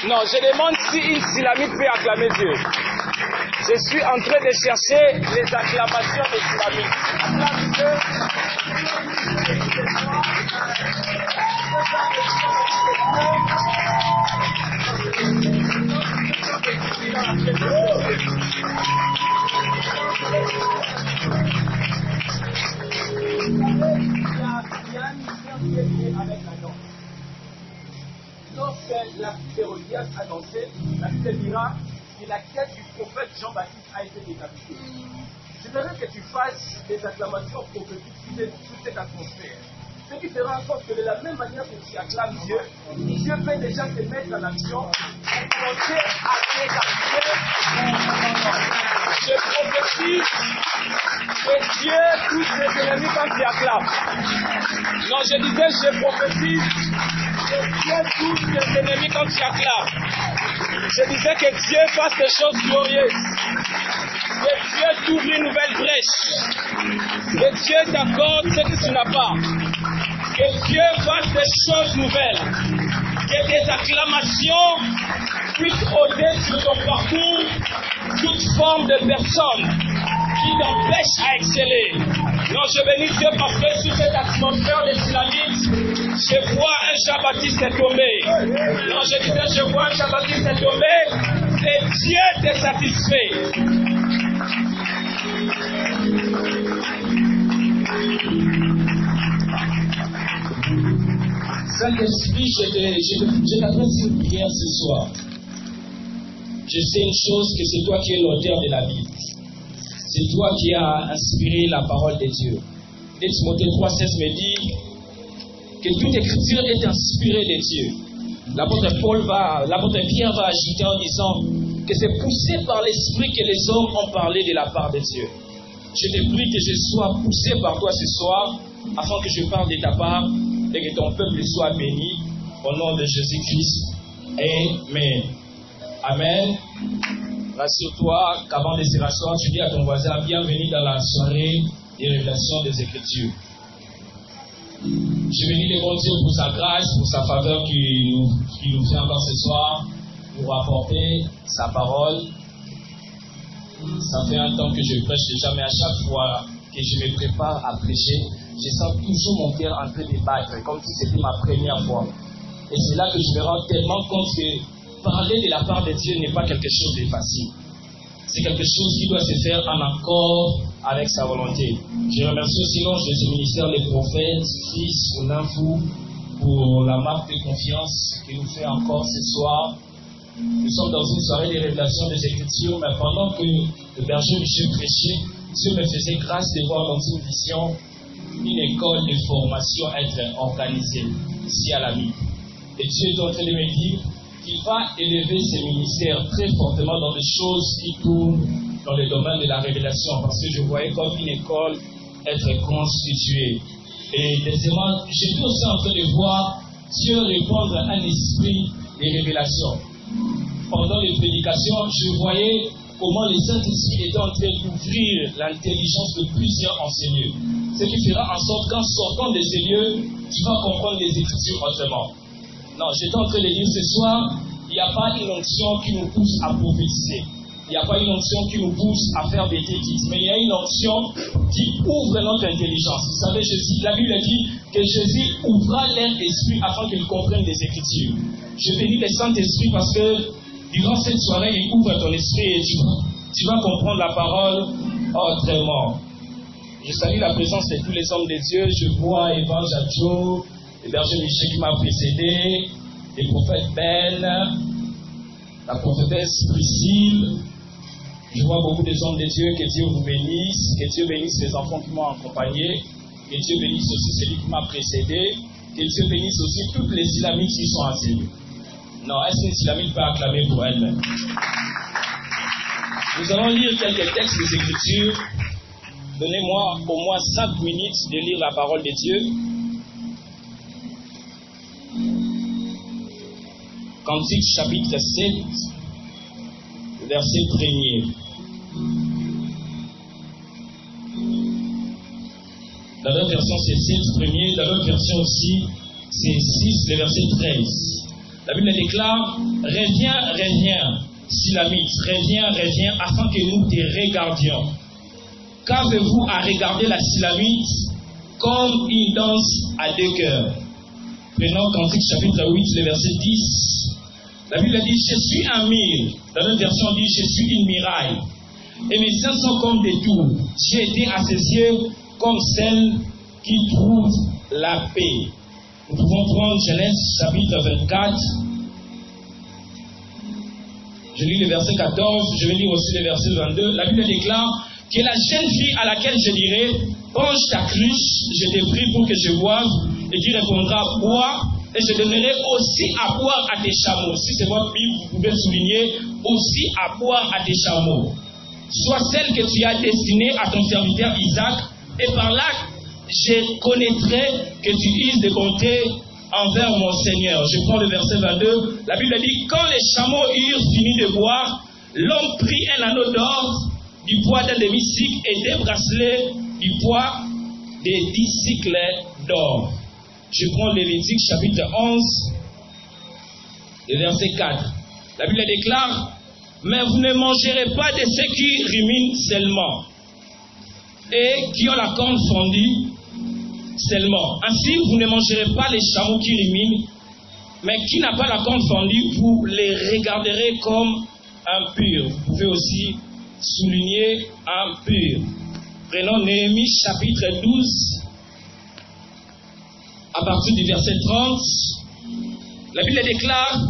Non, je demande si une Silamite peut acclamer Dieu. Je suis en train de chercher les acclamations des Silamites. Acclame Dieu. Avec la danse. Lorsque la Hérodiade annonçait, la Bible dira que la quête du prophète Jean-Baptiste a été décapitée. Je voudrais que tu fasses des acclamations prophétiques sur cette atmosphère. Ce qui fera en sorte que de la même manière que tu acclames Dieu, Dieu peut déjà te mettre en action pour commencer à décapiter. Je prophétise que Dieu touche les ennemis quand tu acclames. Non, je disais, je prophétise que Dieu touche les ennemis quand tu acclames. Je disais que Dieu fasse des choses glorieuses. Que Dieu t'ouvre une nouvelle brèche. Que Dieu t'accorde ce que tu n'as pas. Que Dieu fasse des choses nouvelles. Que tes acclamations puissent ôter sur ton parcours toute forme de personne qui t'empêche à exceller. Non, je bénis Dieu parce que sur cette atmosphère des Silamites, je vois un Jean-Baptiste tombé. Non, je disais, je vois un Jean-Baptiste tombé et Dieu t'est satisfait. Saint-Esprit, je t'adresse une prière ce soir. Je sais une chose, que c'est toi qui es l'auteur de la Bible. C'est toi qui as inspiré la parole de Dieu. 2 Timothée 3,16 me dit que toute écriture est inspirée de Dieu. L'apôtre Pierre va ajouter en disant que c'est poussé par l'Esprit que les hommes ont parlé de la part de Dieu. Je te prie que je sois poussé par toi ce soir, afin que je parle de ta part et que ton peuple soit béni au nom de Jésus-Christ. Amen. Amen. Rassure-toi qu'avant de se rasseoir, tu dis à ton voisin, bienvenue dans la soirée des révélations des Écritures. Je bénis le bon Dieu pour sa grâce, pour sa faveur qui nous fait encore ce soir, pour apporter sa parole. Ça fait un temps que je prêche déjà, mais à chaque fois que je me prépare à prêcher, je sens toujours mon cœur en train de battre, comme si c'était ma première fois. Et c'est là que je me rends tellement compte que parler de la part de Dieu n'est pas quelque chose de facile. C'est quelque chose qui doit se faire en accord avec sa volonté. Je remercie aussi l'ange de ce ministère, les prophètes, fils ou Ninfou, pour la marque de confiance qu'il nous fait encore ce soir. Nous sommes dans une soirée de révélation des Écritures, mais pendant que le berger Michel prêchait, Dieu me faisait grâce de voir dans une vision une école de formation être organisée ici à la ville. Et Dieu est en train de me dire qu'il va élever ses ministères très fortement dans des choses qui tournent dans le domaine de la révélation, parce que je voyais comme une école être constituée. Et deuxièmement, j'étais aussi en train de voir Dieu répondre à un esprit de révélation. Pendant les prédications, je voyais comment le Saint-Esprit était en train d'ouvrir l'intelligence de plusieurs enseignants. Ce qui fera en sorte qu'en sortant de ces lieux, tu vas comprendre les Écritures autrement. Non, j'étais en train de dire ce soir, il n'y a pas une onction qui nous pousse à prophétiser. Il n'y a pas une onction qui nous pousse à faire des bêtises. Mais il y a une onction qui ouvre notre intelligence. Vous savez, la Bible dit que Jésus ouvra leur esprit afin qu'ils comprennent les Écritures. Je bénis le Saint-Esprit parce que durant cette soirée, il ouvre ton esprit et tu vas comprendre la parole autrement. Je salue la présence de tous les hommes de Dieu. Je vois Évangile Joe, le berger Michel qui m'a précédé, le prophète Ben, la prophétesse Priscille. Je vois beaucoup des hommes de Dieu. Que Dieu vous bénisse. Que Dieu bénisse les enfants qui m'ont accompagné. Que Dieu bénisse aussi celui qui m'a précédé. Que Dieu bénisse aussi toutes les Silamites qui sont assis. Non, est-ce qu'une Silamite peut acclamer pour elle-même? Nous allons lire quelques textes des Écritures. Donnez-moi au moins 5 minutes de lire la parole de Dieu. Cantique chapitre 7, verset 1er. Dans notre version, c'est 7 premier. Dans notre version aussi, c'est 6, le verset 13. La Bible déclare, reviens, reviens, Sulamite, reviens, reviens, afin que nous te regardions. Qu'avez-vous à regarder la Sulamite comme une danse à deux cœurs? Prenons Cantique chapitre 8, le verset 10. La Bible dit, je suis un mille. Dans notre version, on dit, je suis une miraille. Et mes seins sont comme des tours. J'ai été à ses yeux comme celle qui trouve la paix. Nous pouvons prendre Genèse chapitre 24. Je lis le verset 14, je vais lire aussi le verset 22. La Bible déclare que la jeune fille à laquelle je dirai, penche ta cruche, je te prie pour que je boive, et qui répondra, bois, et je donnerai aussi à boire à tes chameaux. Si c'est votre Bible, vous pouvez souligner, aussi à boire à tes chameaux. Sois celle que tu as destinée à ton serviteur Isaac, et par là, je connaîtrai que tu uses de bonté envers mon Seigneur. Je prends le verset 22. La Bible dit, quand les chameaux eurent fini de boire, l'homme prit un anneau d'or du poids d'un demi-cycle et des bracelets du poids des 10 cycles d'or. Je prends Lévitique chapitre 11, le verset 4. La Bible déclare, mais vous ne mangerez pas de ceux qui ruminent seulement et qui ont la corne fendue seulement. Ainsi, vous ne mangerez pas les chameaux qui ruminent, mais qui n'a pas la corne fendue, vous les regarderez comme impurs. Vous pouvez aussi souligner impurs. Prenons Néhémie chapitre 12, à partir du verset 30. La Bible déclare,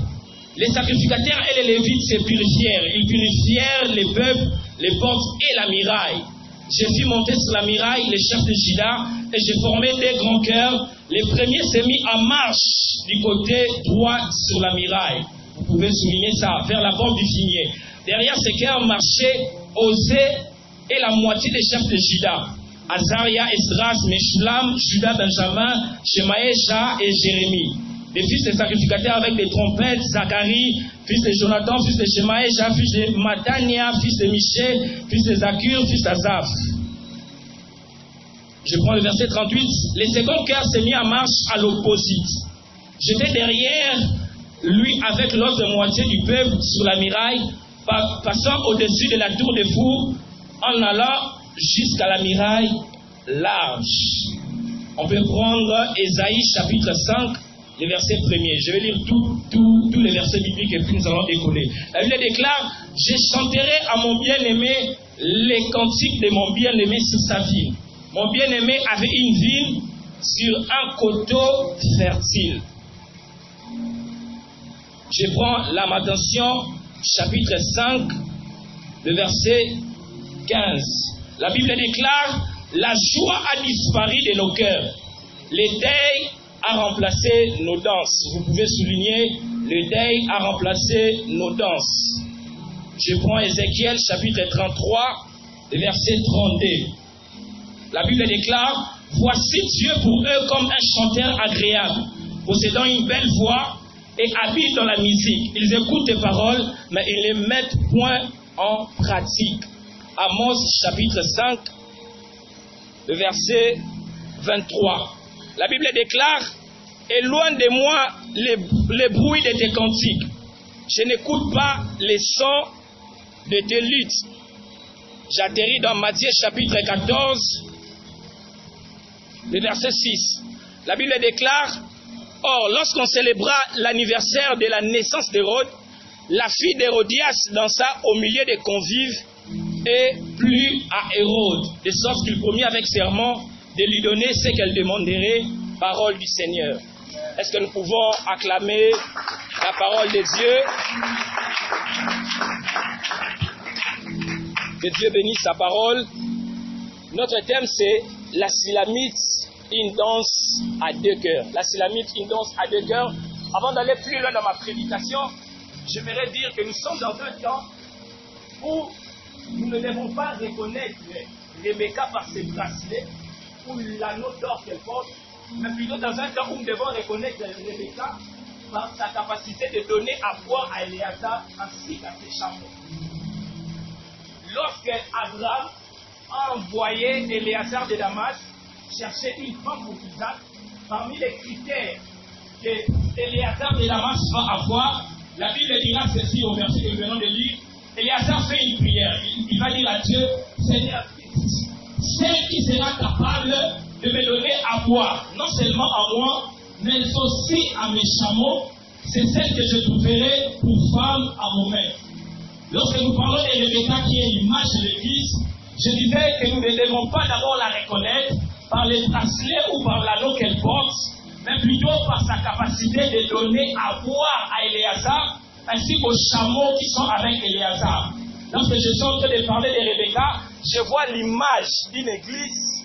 les sacrificateurs et les lévites se purifièrent. Ils purifièrent les peuples, les portes et la muraille. Je fis monter sur la muraille les chefs de Juda et j'ai formé des grands cœurs. Les premiers s'est mis en marche du côté droit sur la muraille. Vous pouvez souligner ça, vers la porte du fumier. Derrière ces cœurs marchaient Osée et la moitié des chefs de Juda. Azaria, Esdras, Meshulam, Juda, Benjamin, Shemaïa et Jérémie. Les fils des sacrificateurs avec des trompettes, Zacharie, fils de Jonathan, fils de Shemaïa, fils de Matania, fils de Miché, fils de Zakur, fils d'Azaph. Je prends le verset 38. Les seconds cœurs s'est mis en marche à l'opposite. J'étais derrière lui avec l'autre moitié du peuple sur la muraille, passant au-dessus de la tour de four, en allant jusqu'à la muraille large. On peut prendre Ésaïe chapitre 5, le verset 1er. Je vais lire tous les versets bibliques et puis nous allons décoller. La Bible déclare, je chanterai à mon bien-aimé les cantiques de mon bien-aimé sur sa ville. Mon bien-aimé avait une ville sur un coteau fertile. Je prends Lamentation chapitre 5, le verset 15. La Bible déclare, la joie a disparu de nos cœurs. Le deuil a remplacé nos danses. Vous pouvez souligner, le deuil a remplacé nos danses. Je prends Ézéchiel chapitre 33, le verset 32. La Bible déclare, voici Dieu pour eux comme un chanteur agréable, possédant une belle voix et habile dans la musique. Ils écoutent tes paroles, mais ils ne les mettent point en pratique. Amos chapitre 5, le verset 23. La Bible déclare, éloigne de moi les bruits de tes cantiques. Je n'écoute pas les sons de tes luttes. J'atterris dans Matthieu chapitre 14, le verset 6. La Bible déclare, or, lorsqu'on célébra l'anniversaire de la naissance d'Hérode, la fille d'Hérodias dansa au milieu des convives et plut à Hérode, de sorte qu'il promit avec serment de lui donner ce qu'elle demanderait, parole du Seigneur. Est-ce que nous pouvons acclamer la parole de Dieu? Que Dieu bénisse sa parole. Notre thème, c'est la Sulamite, une danse à deux cœurs. La Sulamite, une danse à deux cœurs. Avant d'aller plus loin dans ma prédication, je voudrais dire que nous sommes dans un temps où nous ne devons pas reconnaître Rebecca par ses bracelets ou l'anneau d'or qu'elle porte, mais plutôt dans un temps où nous devons reconnaître Rebecca par sa capacité de donner à boire à Éléazar ainsi qu'à ses chameaux. Lorsque Abraham a envoyé Éléazar de Damas chercher une femme pour Isaac, parmi les critères que Éléazar de Damas va avoir, la Bible dira ceci au verset que nous venons de lire. Éléazar fait une prière. Il va dire à Dieu, Seigneur, celle qui sera capable de me donner à boire, non seulement à moi, mais aussi à mes chameaux, c'est celle que je trouverai pour femme à mon maître. Lorsque nous parlons de Rebecca qui est l'image de l'Église, je disais que nous ne devons pas d'abord la reconnaître par les bracelets ou par l'anneau qu'elle porte, mais plutôt par sa capacité de donner à boire à Éléazar, ainsi qu'aux chameaux qui sont avec Éléazar. Lorsque je suis en train de parler de Rebecca, je vois l'image d'une église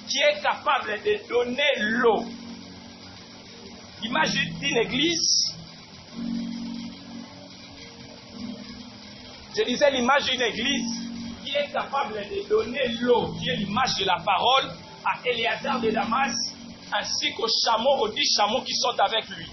qui est capable de donner l'eau. L'image d'une église, je disais l'image d'une église qui est capable de donner l'eau, qui est l'image de la parole, à Éléazar de Damas, ainsi qu'aux 10 chameaux qui sont avec lui.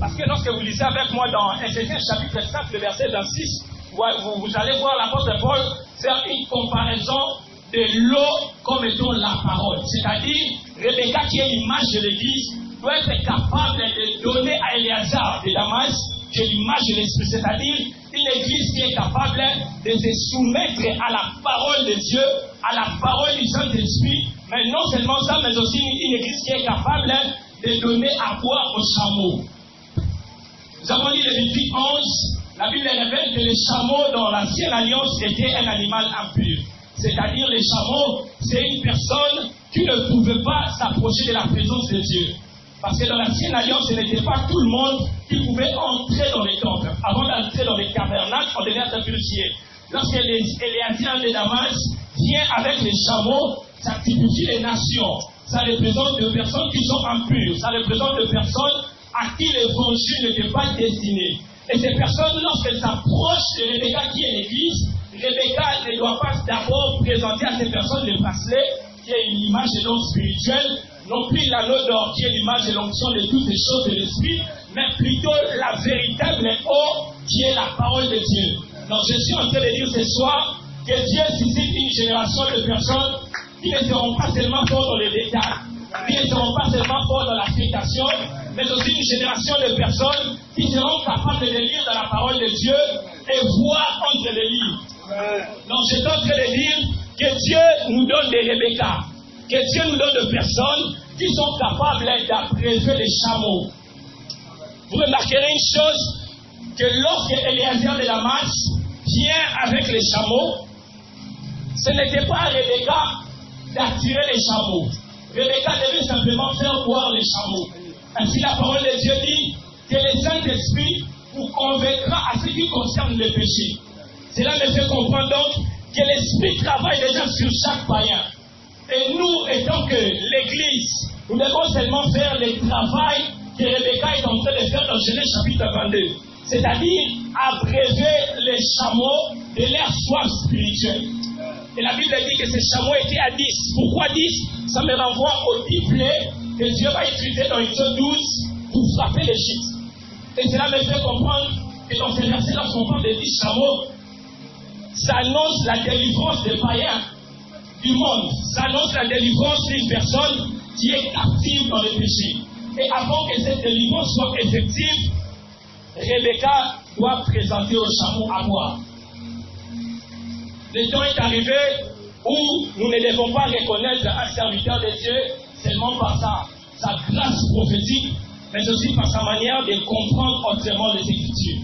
Parce que lorsque vous lisez avec moi dans Éphésiens chapitre 5, le verset 26, vous allez voir l'apôtre Paul faire une comparaison de l'eau comme étant la parole. C'est-à-dire, Rebecca, qui est l'image de l'Église, doit être capable de donner à Éléazar de Damas, qui est l'image de l'Esprit. C'est-à-dire, une Église qui est capable de se soumettre à la parole de Dieu, à la parole du Saint-Esprit, mais non seulement ça, mais aussi une Église qui est capable de donner à boire aux chameaux. Nous avons lu Lévitique 11, la Bible révèle que les chameaux dans l'ancienne alliance étaient un animal impur. C'est-à-dire les chameaux, c'est une personne qui ne pouvait pas s'approcher de la présence de Dieu. Parce que dans l'ancienne alliance, ce n'était pas tout le monde qui pouvait entrer dans les temples. Avant d'entrer dans les tabernacles, on devait être purifié. Lorsque Éléazar de Damas vient avec les chameaux, ça typifie les nations. Ça représente des personnes qui sont impures. Ça représente des personnes à qui l'évangile n'était pas destiné. Et ces personnes, lorsqu'elles s'approchent de Rebecca qui est l'église, Rebecca ne doit pas d'abord présenter à ces personnes le bracelet, qui est une image de l'homme spirituel, non plus l'anneau d'or, qui est l'image de l'onction de toutes les choses de l'esprit, mais plutôt la véritable eau, qui est la parole de Dieu. Donc je suis en train de dire ce soir que Dieu suscite une génération de personnes qui ne seront pas seulement forts dans les détails, qui ne seront pas seulement forts dans l'application, mais aussi une génération de personnes qui seront capables de lire dans la parole de Dieu et voir entre les livres. Donc je suis en train de dire que Dieu nous donne des Rebecca, que Dieu nous donne des personnes qui sont capables d'abréver les chameaux. Vous remarquerez une chose, que lorsque Éléazar de Damas vient avec les chameaux, ce n'était pas à Rebecca d'attirer les chameaux. Rebecca devait simplement faire boire les chameaux. Ainsi la parole de Dieu dit que le Saint-Esprit vous convaincra à ce qui concerne le péché. Cela me fait comprendre donc que l'Esprit travaille déjà sur chaque païen. Et nous, étant que l'Église, nous devons seulement faire le travail que Rebecca est en train de faire dans Genèse chapitre 22. C'est-à-dire abréver les chameaux de leur soif spirituelle. Et la Bible dit que ces chameaux étaient à 10. Pourquoi 10? Ça me renvoie au 10 plaies que Dieu va utiliser dans Exode 12 pour frapper l'Égypte. Et cela me fait comprendre que dans ces versets, lorsqu'on parle de 10 chameaux, ça annonce la délivrance des païens du monde. Ça annonce la délivrance d'une personne qui est active dans le péché. Et avant que cette délivrance soit effective, Rebecca doit présenter au chameau à boire. Le temps est arrivé où nous ne devons pas reconnaître un serviteur de Dieu seulement par sa grâce prophétique, mais aussi par sa manière de comprendre entièrement les Écritures.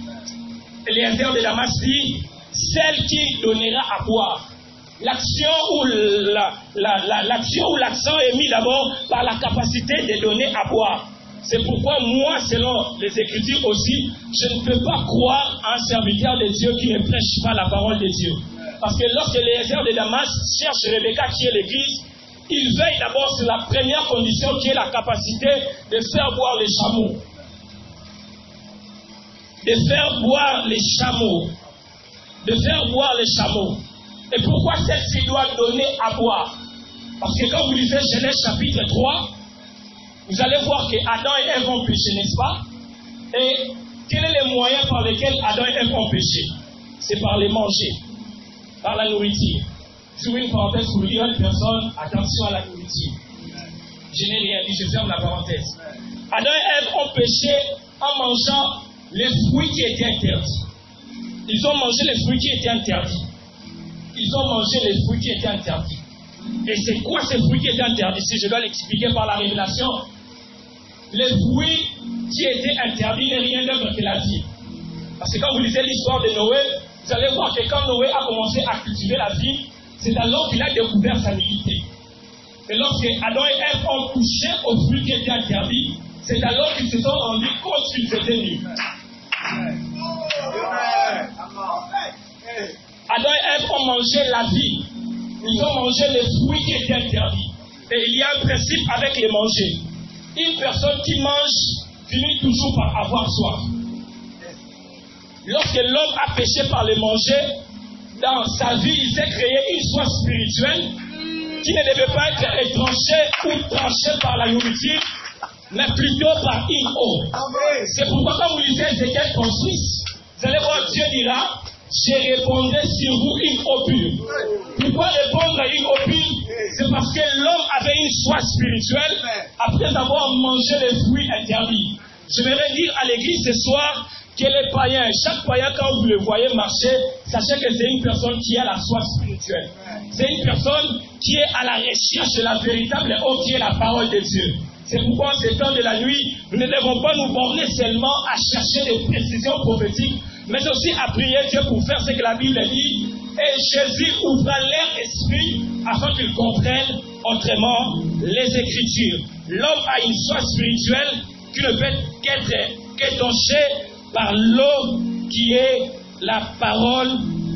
Éléazar de Damas dit, celle qui donnera à boire. L'action ou l'accent est mis d'abord par la capacité de donner à boire. C'est pourquoi moi, selon les Écritures aussi, je ne peux pas croire à un serviteur de Dieu qui ne prêche pas la parole de Dieu. Parce que lorsque Éléazar de Damas cherche Rebecca qui est l'église, il veille d'abord sur la première condition qui est la capacité de faire boire les chameaux. De faire boire les chameaux. De faire boire les chameaux. Et pourquoi celle-ci doit donner à boire? Parce que quand vous lisez Genèse chapitre 3, vous allez voir que Adam et Ève ont péché, n'est-ce pas? Et quel est le moyen par lequel Adam et Ève ont péché? C'est par les manger, par la nourriture. Sur une parenthèse pour dire à une personne, attention à la nourriture. Je n'ai rien dit, je ferme la parenthèse. Adam et Ève ont péché en mangeant les fruits qui étaient interdits. Ils ont mangé les fruits qui étaient interdits. Ils ont mangé les fruits qui étaient interdits. Et c'est quoi ces fruits qui étaient interdits? Si je dois l'expliquer par la révélation, les fruits qui étaient interdits n'est rien d'autre que la vie. Parce que quand vous lisez l'histoire de Noé, vous allez voir que quand Noé a commencé à cultiver la vie, c'est alors qu'il a découvert sa nullité. Et lorsque Adam et Ève ont touché aux fruits qui étaient interdits, c'est alors qu'ils se sont rendus compte qu'ils étaient nus. Adam et Ève ont mangé la vie. Ils ont mangé les fruits qui étaient interdits. Et il y a un principe avec les manger. Une personne qui mange finit toujours par avoir soif. Lorsque l'homme a péché par les manger, dans sa vie, il s'est créé une soif spirituelle qui ne devait pas être étranchée ou tranchée par la nourriture, mais plutôt par une eau. C'est pourquoi quand vous lisez Ézéchiel 36, vous allez voir Dieu dira, je répandrai sur vous une eau pure. Pourquoi répondre à une eau pure? C'est parce que l'homme avait une soif spirituelle après avoir mangé les fruits interdits. Je voudrais dire à l'église ce soir que les païens, chaque païen quand vous le voyez marcher, sachez que c'est une personne qui a la soif spirituelle. C'est une personne qui est à la recherche de la véritable eau qui est la parole de Dieu. C'est pourquoi en ces temps de la nuit, nous ne devons pas nous borner seulement à chercher des précisions prophétiques, mais aussi à prier Dieu pour faire ce que la Bible dit. Et Jésus ouvra leur esprit afin qu'ils comprennent autrement les Écritures. L'homme a une soif spirituelle qui ne peut qu'étancher par l'eau qui est la parole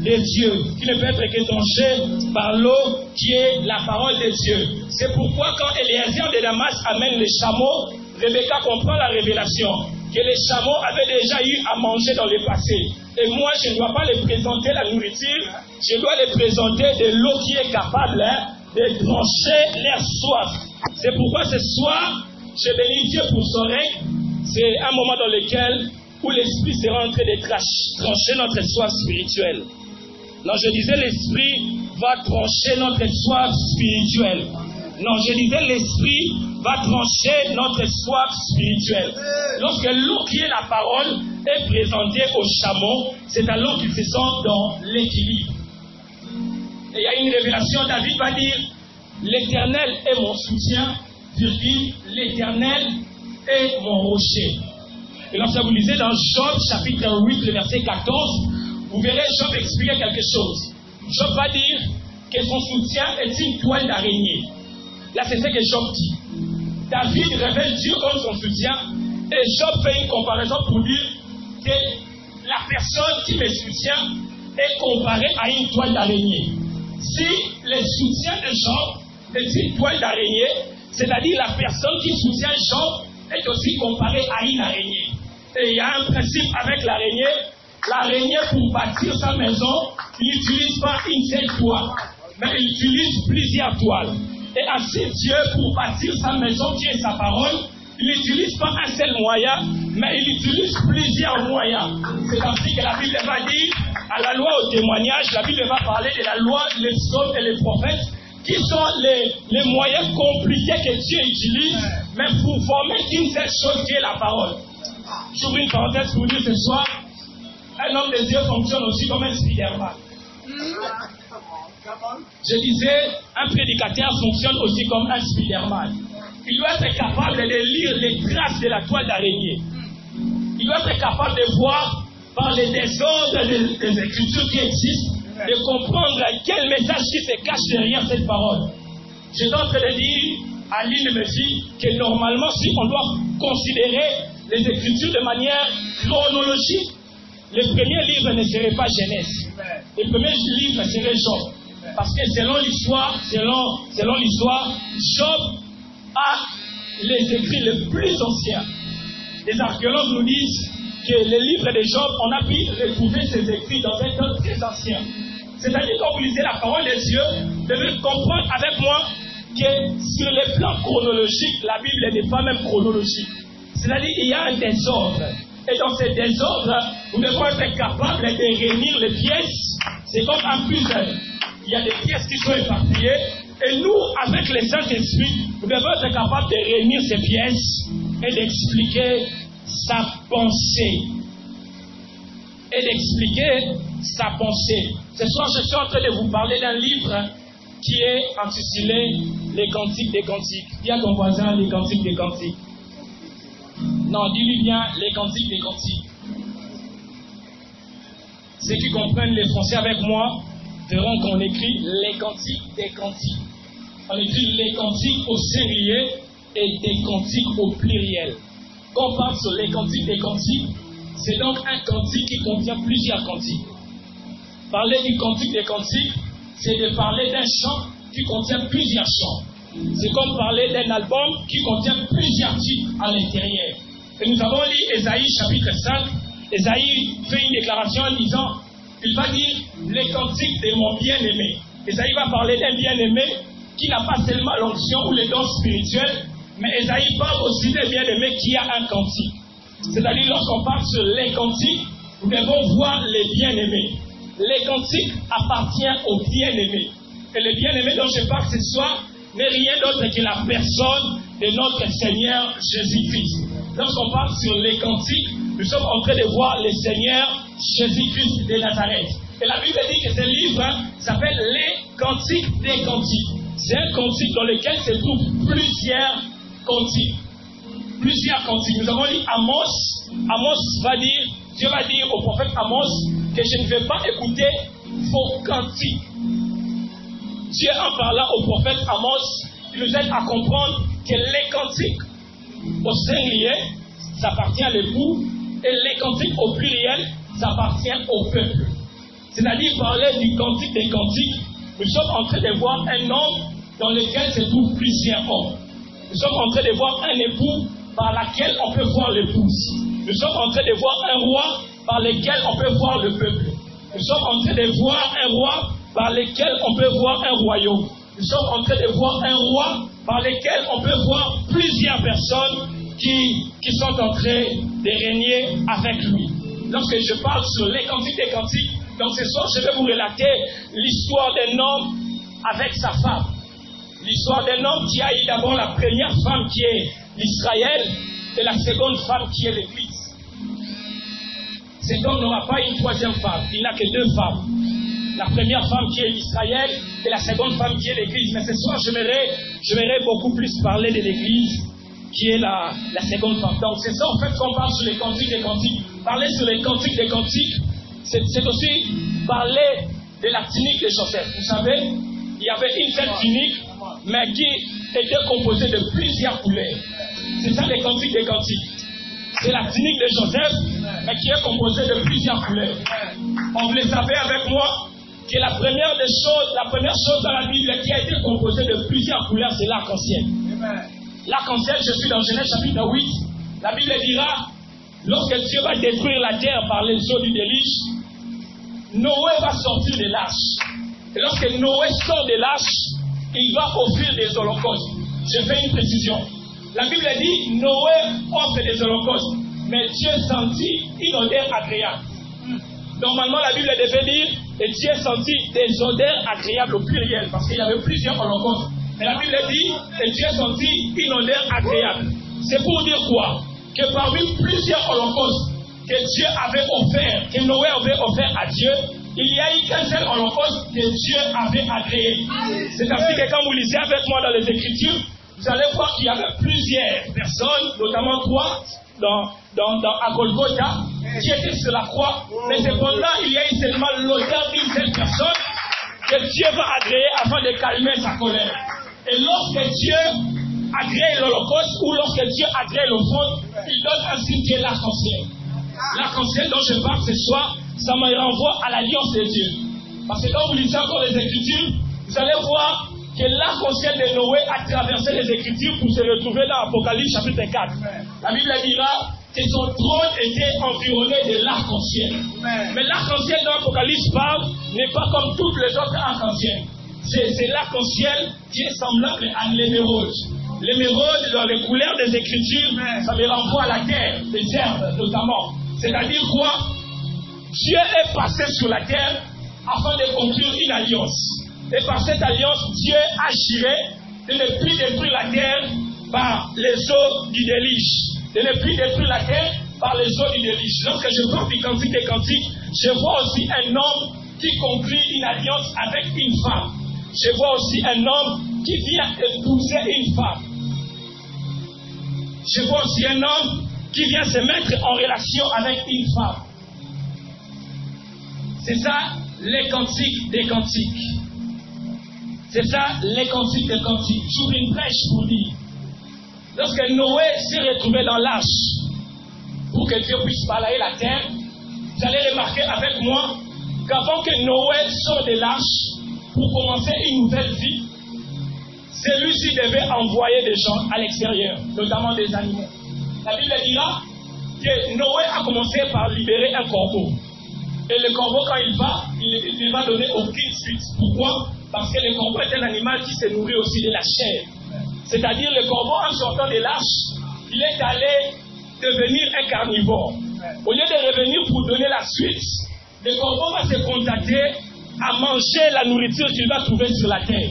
de Dieu, qui ne peut être qu'étanché par l'eau qui est la parole de Dieu. C'est pourquoi quand Eliezer de Damas amène les chameaux, Rebecca comprend la révélation, que les chameaux avaient déjà eu à manger dans le passé. Et moi, je ne dois pas les présenter la nourriture, je dois les présenter de l'eau qui est capable de trancher leur soif. C'est pourquoi ce soir, je bénis Dieu pour son règne. C'est un moment dans lequel où l'Esprit sera en train de trancher notre soif spirituelle. Non, je disais l'Esprit va trancher notre soif spirituelle. Non, je disais l'Esprit va trancher notre soif spirituelle. Lorsque l'eau qui est la parole est présentée aux chameaux, c'est alors qu'ils se sentent dans l'équilibre. Et il y a une révélation, David va dire, l'Éternel est mon soutien, virgule, l'Éternel est mon rocher. Et lorsque vous lisez dans Job chapitre 8, le verset 14, vous verrez Job expliquer quelque chose. Job va dire que son soutien est une toile d'araignée. Là, c'est ce que Job dit. David révèle Dieu comme son soutien et Job fait une comparaison pour dire que la personne qui me soutient est comparée à une toile d'araignée. Si le soutien de Job est une toile d'araignée, c'est-à-dire la personne qui soutient Job est aussi comparée à une araignée. Et il y a un principe avec l'araignée. L'araignée, pour bâtir sa maison, il n'utilise pas une seule toile, mais il utilise plusieurs toiles. Et ainsi, Dieu, pour bâtir sa maison, qui est sa parole, il n'utilise pas un seul moyen, mais il utilise plusieurs moyens. C'est ainsi que la Bible va dire, à la loi au témoignage, la Bible va parler de la loi, les psaumes et les prophètes, qui sont les moyens compliqués que Dieu utilise, mais pour former une seule chose qui est la parole. J'ouvre une parenthèse pour dire ce soir, un homme de Dieu fonctionne aussi comme un Spider-Man. Je disais, un prédicateur fonctionne aussi comme un Spider-Man. Il doit être capable de lire les traces de la toile d'araignée. Il doit être capable de voir par les désordres des Écritures qui existent, de comprendre quel message qui se cache derrière cette parole. J'étais en train de dire à l'une de mes filles que normalement, si on doit considérer les Écritures de manière chronologique, le premier livre ne serait pas Genèse. Le premier livre serait Job. Parce que selon l'histoire, Job a les écrits les plus anciens. Les archéologues nous disent que le livre de Job, on a pu retrouver ces écrits dans un temps très ancien. C'est-à-dire quand vous lisez la parole de Dieu, vous devez comprendre avec moi que sur le plan chronologique, la Bible n'est pas même chronologique. C'est-à-dire qu'il y a un désordre. Et dans ce désordre, nous devons être capables de réunir les pièces. C'est comme un puzzle. Il y a des pièces qui sont éparpillées. Et nous, avec le Saint-Esprit, nous devons être capables de réunir ces pièces et d'expliquer sa pensée. Et d'expliquer sa pensée. Ce soir, je suis en train de vous parler d'un livre qui est intitulé Les Cantiques des Cantiques. Dis à ton voisin Les Cantiques des Cantiques. Non, dis-lui bien Les Cantiques des Cantiques. Ceux qui comprennent les français avec moi verront qu'on écrit Les Cantiques des Cantiques. On écrit les cantiques au singulier et des cantiques au pluriel. Quand on parle sur les cantiques des cantiques, c'est donc un cantique qui contient plusieurs cantiques. Parler du cantique des cantiques, c'est de parler d'un chant qui contient plusieurs chants. C'est comme parler d'un album qui contient plusieurs titres à l'intérieur. Et nous avons lu Ésaïe chapitre 5. Ésaïe fait une déclaration en disant, il va dire les cantiques de mon bien-aimé. Ésaïe va parler d'un bien-aimé qui n'a pas seulement l'onction ou les dons spirituels, mais Ésaïe parle aussi d'un bien-aimé qui a un cantique. C'est-à-dire, lorsqu'on parle sur les cantiques, nous devons voir les bien-aimés. Les cantiques appartiennent aux bien-aimés. Et le bien-aimé dont je parle ce soir n'est rien d'autre que la personne de notre Seigneur Jésus-Christ. Lorsqu'on parle sur les cantiques, nous sommes en train de voir le Seigneur Jésus-Christ de Nazareth. Et la Bible dit que ce livre s'appelle Les Cantiques des Cantiques. C'est un cantique dans lequel se trouvent plusieurs cantiques. Plusieurs cantiques. Nous avons lu Amos. Amos va dire, Dieu va dire au prophète Amos que je ne vais pas écouter vos cantiques. Dieu en parlant au prophète Amos, il nous aide à comprendre que les cantiques au singulier, ça appartient à l'époux, et les cantiques au pluriel, ça appartient au peuple. C'est-à-dire parler du cantique des cantiques, nous sommes en train de voir un homme dans lequel se trouvent plusieurs hommes. Nous sommes en train de voir un époux par lequel on peut voir l'épouse. Nous sommes en train de voir un roi par lequel on peut voir le peuple. Nous sommes en train de voir un roi par lequel on peut voir un royaume. Nous sommes en train de voir un roi par lequel on peut voir plusieurs personnes qui sont en train de régner avec lui. Lorsque je parle sur les cantiques des cantiques, donc ce soir je vais vous relater l'histoire d'un homme avec sa femme. L'histoire d'un homme qui a eu d'abord la première femme qui est Israël et la seconde femme qui est l'Église. Cet homme n'aura pas une troisième femme, il n'a que deux femmes. La première femme qui est Israël et la seconde femme qui est l'Église. Mais ce soir, j'aimerais beaucoup plus parler de l'Église qui est la seconde femme. Donc c'est ça en fait qu'on parle sur les cantiques des cantiques. Parler sur les cantiques des cantiques, c'est aussi parler de la tunique de Joseph. Vous savez, il y avait une seule tunique, mais qui était composée de plusieurs couleurs. C'est ça les cantiques des cantiques. C'est la tunique de Joseph, mais qui est composée de plusieurs couleurs. On le savait avec moi que la première chose dans la Bible qui a été composée de plusieurs couleurs, c'est l'arc-en-ciel. L'arc-en-ciel, je suis dans Genèse chapitre 8. La Bible dira, lorsque Dieu va détruire la terre par les eaux du déluge, Noé va sortir de l'arche. Et lorsque Noé sort de l'arche, il va offrir des holocaustes. Je fais une précision. La Bible dit, Noé offre des holocaustes, mais Dieu sentit une odeur agréable. Normalement, la Bible devait dire, et Dieu sentit des odeurs agréables au pluriel, parce qu'il y avait plusieurs holocaustes. Mais la Bible dit, et Dieu sentit une odeur agréable. C'est pour dire quoi? Que parmi plusieurs holocaustes que Dieu avait offert, que Noé avait offert à Dieu, il n'y a eu qu'un seul holocauste que Dieu avait agréé. C'est ainsi que quand vous lisez avec moi dans les Écritures, vous allez voir qu'il y avait plusieurs personnes, notamment trois, à Golgotha, qui étaient sur la croix. Mais cependant, il y a eu seulement l'odeur d'une seule personne que Dieu va agréer afin de calmer sa colère. Et lorsque Dieu agrée l'holocauste ou lorsque Dieu agrée l'offrande, il donne un signe qui est l'arc-en-ciel. L'arc-en-ciel dont je parle ce soir, ça me renvoie à l'alliance de Dieu. Parce que quand vous lisez encore les Écritures, vous allez voir que l'arc-en-ciel de Noé a traversé les Écritures pour se retrouver dans Apocalypse chapitre 4. La Bible dira que son trône était environné de l'arc-en-ciel. Mais l'arc-en-ciel dont Apocalypse parle n'est pas comme toutes les autres arc-en-ciel. C'est l'arc-en-ciel qui est semblable à l'émeraude. L'émeraude, dans les couleurs des Écritures, ça me renvoie à la terre, les herbes notamment. C'est-à-dire quoi? Dieu est passé sur la terre afin de conclure une alliance. Et par cette alliance, Dieu a juré de ne plus détruire la terre par les eaux du déluge. de ne plus détruire la terre par les eaux du déluge. Lorsque je vois du Cantique des Cantiques, je vois aussi un homme qui conclut une alliance avec une femme. Je vois aussi un homme qui vient épouser une femme. Je vois aussi un homme qui vient se mettre en relation avec une femme. C'est ça les cantiques des cantiques. C'est ça les cantiques des cantiques. J'ouvre une brèche pour dire. Lorsque Noé s'est retrouvé dans l'arche, pour que Dieu puisse balayer la terre, vous allez remarquer avec moi qu'avant que Noé sorte de l'arche pour commencer une nouvelle vie, celui-ci devait envoyer des gens à l'extérieur, notamment des animaux. La Bible dira que Noé a commencé par libérer un corbeau. Et le corbeau, quand il ne va donner aucune suite. Pourquoi? Parce que le corbeau est un animal qui se nourrit aussi de la chair. C'est-à-dire le corbeau, en sortant de l'arche, il est allé devenir un carnivore. Au lieu de revenir pour donner la suite, le corbeau va se contenter à manger la nourriture qu'il va trouver sur la terre.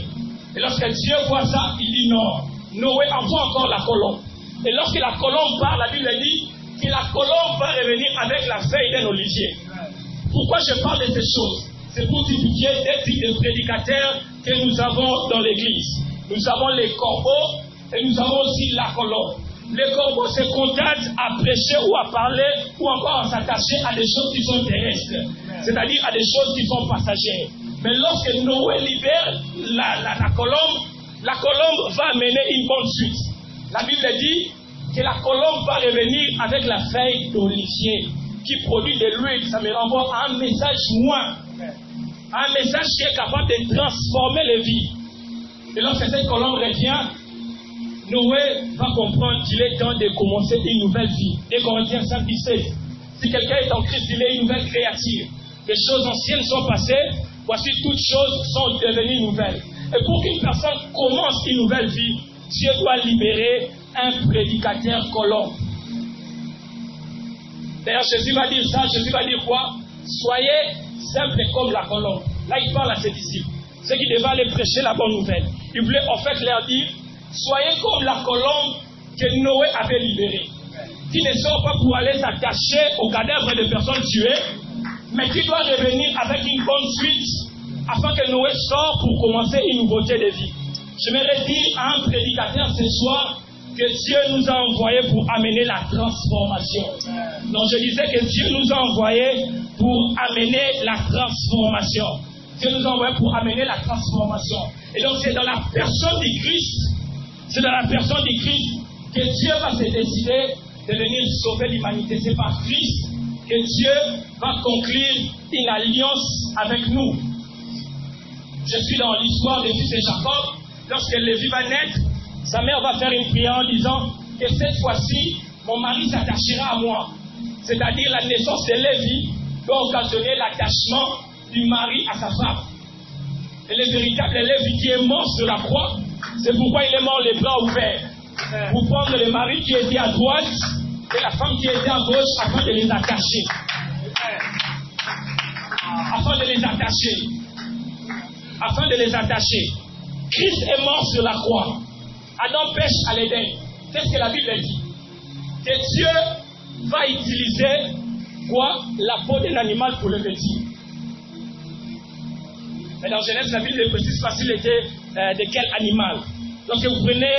Et lorsque Dieu voit ça, il dit non, Noé envoie encore la colombe. Et lorsque la colombe part, la Bible dit que la colombe va revenir avec la feuille d'un olivier. Pourquoi je parle de ces choses? C'est pour typifier des types de prédicateurs que nous avons dans l'église. Nous avons les corbeaux et nous avons aussi la colombe. Les corbeaux se contentent à prêcher ou à parler ou encore à s'attacher à des choses qui sont terrestres, c'est-à-dire à des choses qui sont passagères. Mais lorsque Noé libère la colombe va amener une bonne suite. La Bible dit que la colombe va revenir avec la feuille d'olivier qui produit de l'huile. Ça me renvoie à un message moins, un message qui est capable de transformer les vies. Et lorsque cette colombe revient, Noé va comprendre qu'il est temps de commencer une nouvelle vie. 2 Corinthiens 5:17. Si quelqu'un est en Christ, il est une nouvelle créature. Les choses anciennes sont passées, voici toutes choses sont devenues nouvelles. Et pour qu'une personne commence une nouvelle vie, Dieu doit libérer un prédicateur colombe. D'ailleurs, Jésus va dire ça. Jésus va dire quoi? Soyez simples comme la colombe. Là, il parle à ses disciples, ceux qui devaient aller prêcher la bonne nouvelle. Il voulait en fait leur dire, soyez comme la colombe que Noé avait libérée, qui ne sort pas pour aller s'attacher aux cadavres de personnes tuées, mais qui doit revenir avec une bonne suite, afin que Noé sorte pour commencer une nouveauté de vie. J'aimerais dire à un prédicateur ce soir que Dieu nous a envoyés pour amener la transformation. Donc je disais que Dieu nous a envoyés pour amener la transformation. Dieu nous a envoyés pour amener la transformation. Et donc c'est dans la personne du Christ, c'est dans la personne du Christ que Dieu va se décider de venir sauver l'humanité. C'est par Christ que Dieu va conclure une alliance avec nous. Je suis dans l'histoire des fils de Jacob. Lorsque Lévi va naître, sa mère va faire une prière en disant que cette fois-ci, mon mari s'attachera à moi. C'est-à-dire la naissance de Lévi doit occasionner l'attachement du mari à sa femme. Et le véritable Lévi qui est mort sur la croix, c'est pourquoi il est mort les bras ouverts. Pour prendre le mari qui était à droite et la femme qui était à gauche afin de les attacher. Afin de les attacher. Afin de les attacher. Christ est mort sur la croix. Adam pêche à l'Éden. Qu'est-ce que la Bible dit? Que Dieu va utiliser quoi? La peau d'un animal pour le vêtir. Mais dans Genèse, la Bible ne précise pas s'il était de quel animal. Lorsque vous prenez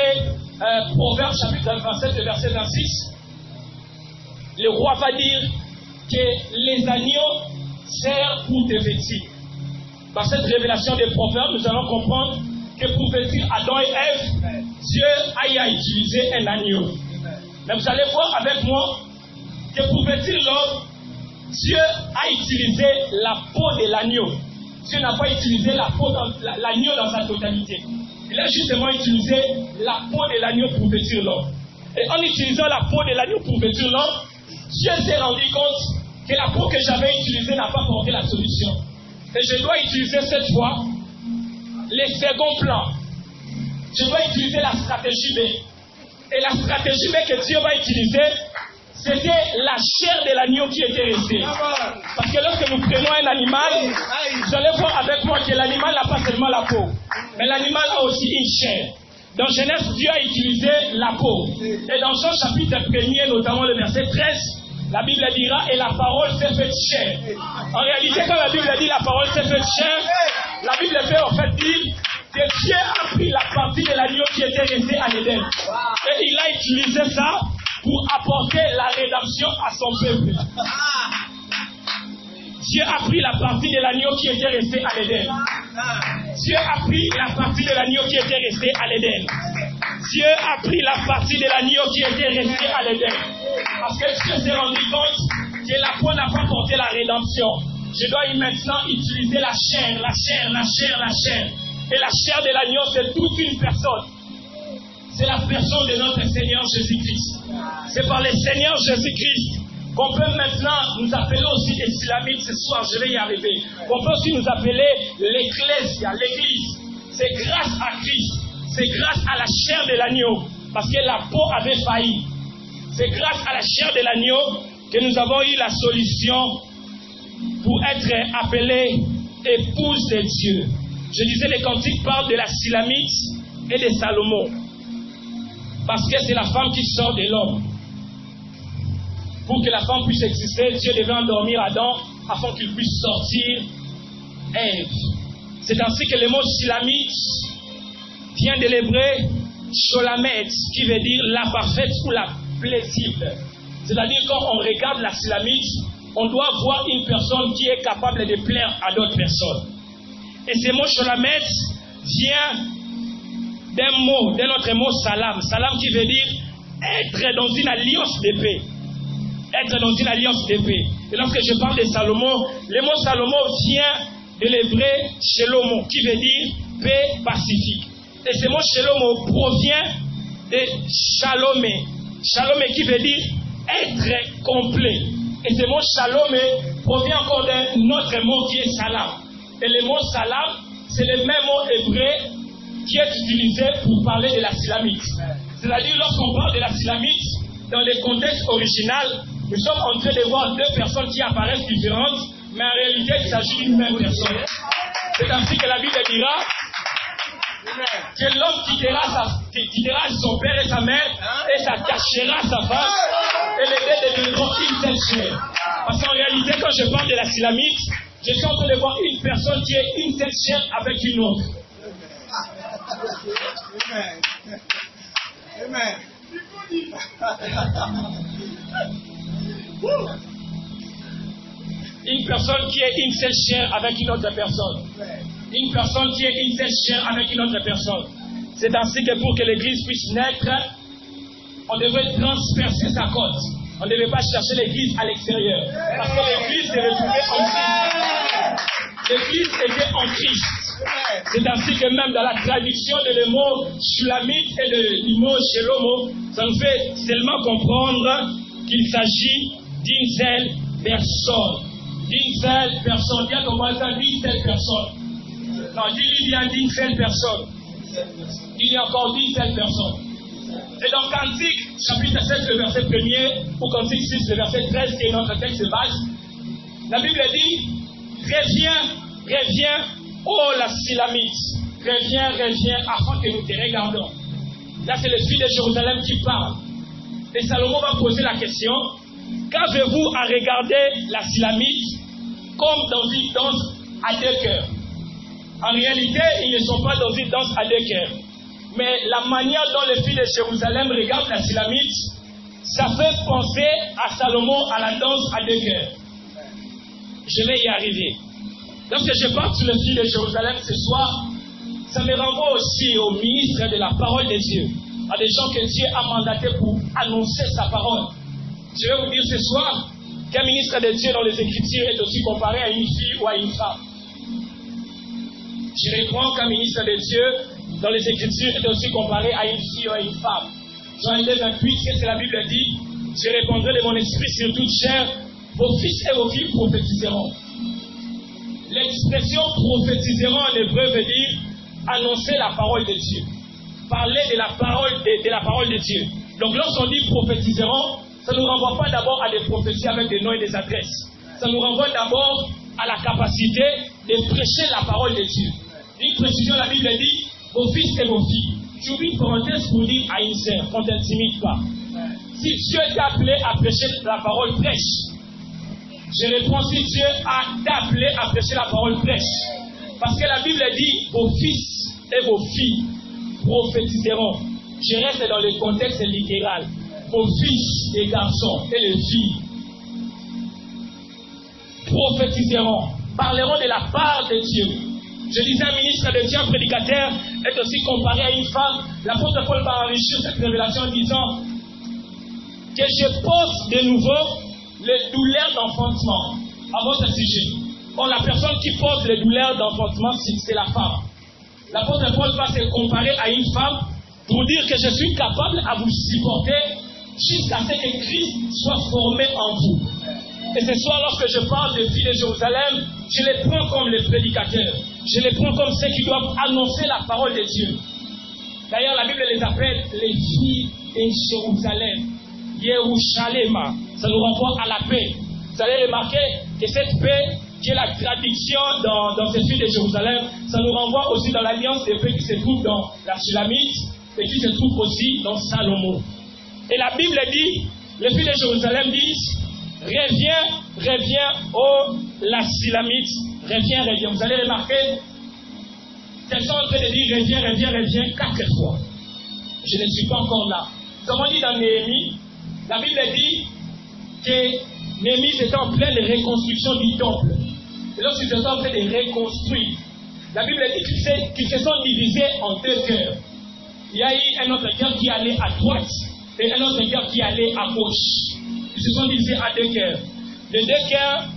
Proverbes chapitre 27 verset 26, le roi va dire que les agneaux servent pour te vêtir. Dans cette révélation des Proverbes, nous allons comprendre que pour vêtir Adam et Ève, Dieu a utilisé un agneau. Mais vous allez voir avec moi que pour vêtir l'homme, Dieu a utilisé la peau de l'agneau. Dieu n'a pas utilisé la peau l'agneau dans sa totalité. Il a justement utilisé la peau de l'agneau pour vêtir l'homme. Et en utilisant la peau de l'agneau pour vêtir l'homme, Dieu s'est rendu compte que la peau que j'avais utilisée n'a pas porté la solution. Et je dois utiliser cette fois les seconds plans. Je dois utiliser la stratégie B. Et la stratégie B que Dieu va utiliser, c'était la chair de l'agneau qui était restée. Parce que lorsque nous prenons un animal, vous allez voir avec moi que l'animal n'a pas seulement la peau, mais l'animal a aussi une chair. Dans Genèse, Dieu a utilisé la peau. Et dans Jean chapitre 1er, notamment le verset 13, la Bible dira, et la parole s'est faite chair. En réalité, quand la Bible dit la parole s'est faite chair, la Bible fait en fait dire que Dieu a pris la partie de l'agneau qui était restée à l'Éden. Et il a utilisé ça pour apporter la rédemption à son peuple. Dieu a pris la partie de l'agneau qui était resté à l'Éden. Dieu a pris la partie de l'agneau qui était resté à l'Éden. Dieu a pris la partie de l'agneau qui était resté à l'Éden. Parce que Dieu s'est rendu compte que la peau n'a pas porté la rédemption. Je dois maintenant utiliser la chair, la chair, la chair, la chair. Et la chair de l'agneau, c'est toute une personne. C'est la personne de notre Seigneur Jésus-Christ. C'est par le Seigneur Jésus-Christ qu'on peut maintenant nous appeler aussi des Islamites ce soir, je vais y arriver. Qu'on peut aussi nous appeler l'Ecclésia, l'Église. C'est grâce à Christ, c'est grâce à la chair de l'agneau, parce que la peau avait failli. C'est grâce à la chair de l'agneau que nous avons eu la solution pour être appelés épouse de Dieu. Je disais, les cantiques parlent de la Silamite et de Salomon, parce que c'est la femme qui sort de l'homme. Pour que la femme puisse exister, Dieu devait endormir Adam afin qu'il puisse sortir Ève. C'est ainsi que le mot Silamite vient de l'hébreu Sholamet, qui veut dire la parfaite ou la plaisible. C'est-à-dire, quand on regarde la Silamite, on doit voir une personne qui est capable de plaire à d'autres personnes. Et ce mot Sholamet vient d'un autre mot Salam. Salam qui veut dire être dans une alliance de paix. Être dans une alliance de paix. Et lorsque je parle de Salomon, le mot Salomon vient de l'hébreu Shelomo, qui veut dire paix pacifique. Et ce mot Shelomo provient de Shalomé. Shalomé qui veut dire être complet. Et ce mot Shalomé provient encore d'un autre mot qui est Salam. Et le mot Salam, c'est le même mot hébreu qui est utilisé pour parler de la Silamite. C'est-à-dire, lorsqu'on parle de la Silamite, dans le contexte original, nous sommes en train de voir deux personnes qui apparaissent différentes, mais en réalité, il s'agit d'une même personne. C'est ainsi que la Bible dira que l'homme quittera son père et sa mère et ça cachera sa femme et les deux deviendront une seule chair. Parce qu'en réalité, quand je parle de la Silamite, je suis en train de voir une personne qui est une seule chair avec une autre. Amen. Une personne qui est une seule chair avec une autre personne. Une personne qui est une seule chair avec une autre personne. C'est ainsi que pour que l'Église puisse naître, on devait transpercer sa côte. On ne devait pas chercher l'Église à l'extérieur. Parce que l'Église se retrouvait en Christ. L'Église était en Christ. C'est ainsi que même dans la traduction de le mot Shulamite et du mot Shelomo, ça nous fait seulement comprendre qu'il s'agit d'une seule personne. D'une seule personne. Bien comprendre ça, d'une seule personne. Non, dis-lui bien d'une seule personne. Il y a encore d'une seule personne. Et dans Cantique, chapitre 7, le verset 1er, ou Cantique 6, le verset 13, qui est notre texte de base, la Bible dit, reviens, ô la Silamite, reviens, afin que nous te regardons. Là, c'est le fils de Jérusalem qui parle. Et Salomon va poser la question, qu'avez-vous à regarder la Silamite comme dans une danse à deux cœurs? En réalité, ils ne sont pas dans une danse à deux cœurs. Mais la manière dont les filles de Jérusalem regardent la Silamite, ça fait penser à Salomon à la danse à deux cœurs. Je vais y arriver. Lorsque je parle sur les filles de Jérusalem ce soir, ça me renvoie aussi aux ministres de la parole de Dieu, à des gens que Dieu a mandatés pour annoncer sa parole. Je vais vous dire ce soir qu'un ministre de Dieu dans les Écritures est aussi comparé à une fille ou à une femme. Je reprends qu'un ministre de Dieu dans les Écritures est aussi comparé à une fille ou à une femme. Jean 2, 28, ce que la Bible dit, je répandrai de mon esprit sur toute chair, vos fils et vos filles prophétiseront. L'expression prophétiseront en hébreu veut dire annoncer la parole de Dieu. Parler de la parole de Dieu. Donc lorsqu'on dit prophétiseront, ça ne nous renvoie pas d'abord à des prophéties avec des noms et des adresses. Ça nous renvoie d'abord à la capacité de prêcher la parole de Dieu. Une précision, la Bible dit, vos fils et vos filles. j'ouvre une parenthèse pour dire à une sœur qu'on ne t'intimide pas. Si Dieu t'a appelé à prêcher la parole, prêche. Je réponds, si Dieu t'a appelé à prêcher la parole, prêche. Parce que la Bible dit, vos fils et vos filles prophétiseront. Je reste dans le contexte littéral. Vos fils et garçons et les filles prophétiseront, parleront de la part de Dieu. Je disais, un ministre de Dieu, un prédicateur, est aussi comparé à une femme. L'apôtre Paul va enrichir cette révélation en disant que je pose de nouveau les douleurs d'enfantement à votre sujet. Or, la personne qui pose les douleurs d'enfantement, c'est la femme. L'apôtre Paul va se comparer à une femme pour dire que je suis capable à vous supporter jusqu'à ce que Christ soit formé en vous. Et ce soir, lorsque je parle des filles de Jérusalem, je les prends comme les prédicateurs. Je les prends comme ceux qui doivent annoncer la parole de Dieu. D'ailleurs, la Bible les appelle les filles de Jérusalem. Yerushalema. Ça nous renvoie à la paix. Vous allez remarquer que cette paix, qui est la traduction dans ces filles de Jérusalem, ça nous renvoie aussi dans l'alliance de paix qui se trouve dans la Sulamite et qui se trouve aussi dans Salomon. Et la Bible dit, les filles de Jérusalem disent, reviens, oh la Sulamite, reviens. Vous allez remarquer, elles sont en train de dire, reviens 4 fois. Je ne suis pas encore là. Nous avons dit dans Néhémie, la Bible dit que Néhémie était en pleine reconstruction du temple. Et lorsqu'ils étaient en train de reconstruire, la Bible dit qu'ils se sont divisés en 2 cœurs. Il y a eu un autre cœur qui allait à droite et un autre cœur qui allait à gauche. Ils se sont divisés à 2 cœurs. Les 2 cœurs,